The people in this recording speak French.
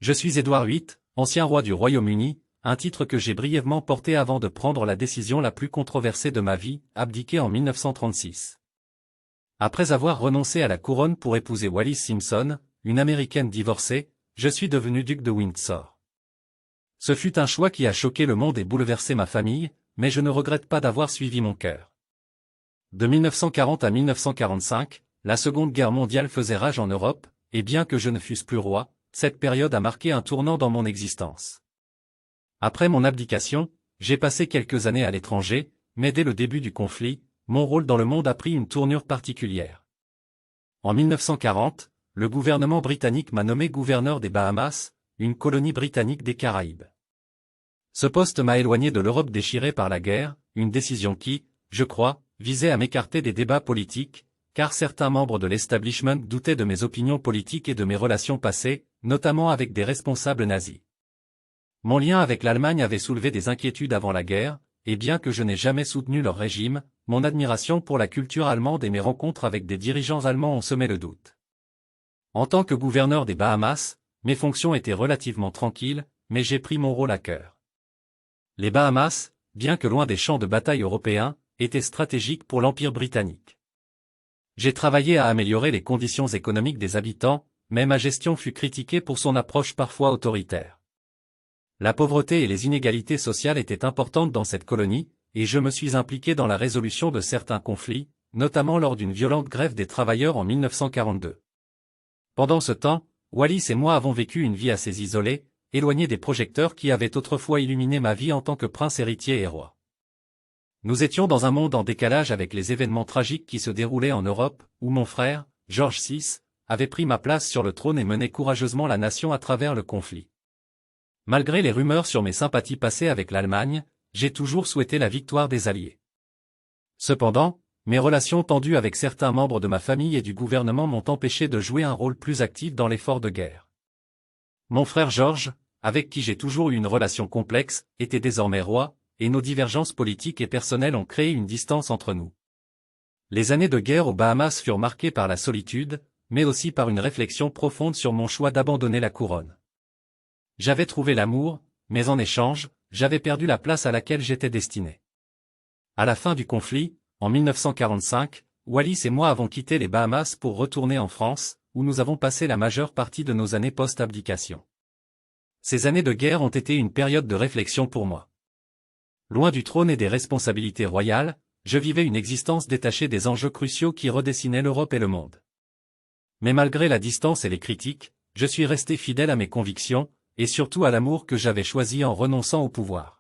Je suis Édouard VIII, ancien roi du Royaume-Uni, un titre que j'ai brièvement porté avant de prendre la décision la plus controversée de ma vie, abdiquer en 1936. Après avoir renoncé à la couronne pour épouser Wallis Simpson, une Américaine divorcée, je suis devenu duc de Windsor. Ce fut un choix qui a choqué le monde et bouleversé ma famille, mais je ne regrette pas d'avoir suivi mon cœur. De 1940 à 1945, la Seconde Guerre mondiale faisait rage en Europe, et bien que je ne fusse plus roi, cette période a marqué un tournant dans mon existence. Après mon abdication, j'ai passé quelques années à l'étranger, mais dès le début du conflit, mon rôle dans le monde a pris une tournure particulière. En 1940, le gouvernement britannique m'a nommé gouverneur des Bahamas, une colonie britannique des Caraïbes. Ce poste m'a éloigné de l'Europe déchirée par la guerre, une décision qui, je crois, visait à m'écarter des débats politiques, car certains membres de l'establishment doutaient de mes opinions politiques et de mes relations passées, notamment avec des responsables nazis. Mon lien avec l'Allemagne avait soulevé des inquiétudes avant la guerre, et bien que je n'ai jamais soutenu leur régime, mon admiration pour la culture allemande et mes rencontres avec des dirigeants allemands ont semé le doute. En tant que gouverneur des Bahamas, mes fonctions étaient relativement tranquilles, mais j'ai pris mon rôle à cœur. Les Bahamas, bien que loin des champs de bataille européens, étaient stratégiques pour l'Empire britannique. J'ai travaillé à améliorer les conditions économiques des habitants, mais ma gestion fut critiquée pour son approche parfois autoritaire. La pauvreté et les inégalités sociales étaient importantes dans cette colonie, et je me suis impliqué dans la résolution de certains conflits, notamment lors d'une violente grève des travailleurs en 1942. Pendant ce temps, Wallis et moi avons vécu une vie assez isolée, éloignée des projecteurs qui avaient autrefois illuminé ma vie en tant que prince héritier et roi. Nous étions dans un monde en décalage avec les événements tragiques qui se déroulaient en Europe, où mon frère, George VI, avait pris ma place sur le trône et menait courageusement la nation à travers le conflit. Malgré les rumeurs sur mes sympathies passées avec l'Allemagne, j'ai toujours souhaité la victoire des Alliés. Cependant, mes relations tendues avec certains membres de ma famille et du gouvernement m'ont empêché de jouer un rôle plus actif dans l'effort de guerre. Mon frère George, avec qui j'ai toujours eu une relation complexe, était désormais roi, et nos divergences politiques et personnelles ont créé une distance entre nous. Les années de guerre aux Bahamas furent marquées par la solitude, mais aussi par une réflexion profonde sur mon choix d'abandonner la couronne. J'avais trouvé l'amour, mais en échange, j'avais perdu la place à laquelle j'étais destiné. À la fin du conflit, en 1945, Wallis et moi avons quitté les Bahamas pour retourner en France, où nous avons passé la majeure partie de nos années post-abdication. Ces années de guerre ont été une période de réflexion pour moi. Loin du trône et des responsabilités royales, je vivais une existence détachée des enjeux cruciaux qui redessinaient l'Europe et le monde. Mais malgré la distance et les critiques, je suis resté fidèle à mes convictions, et surtout à l'amour que j'avais choisi en renonçant au pouvoir.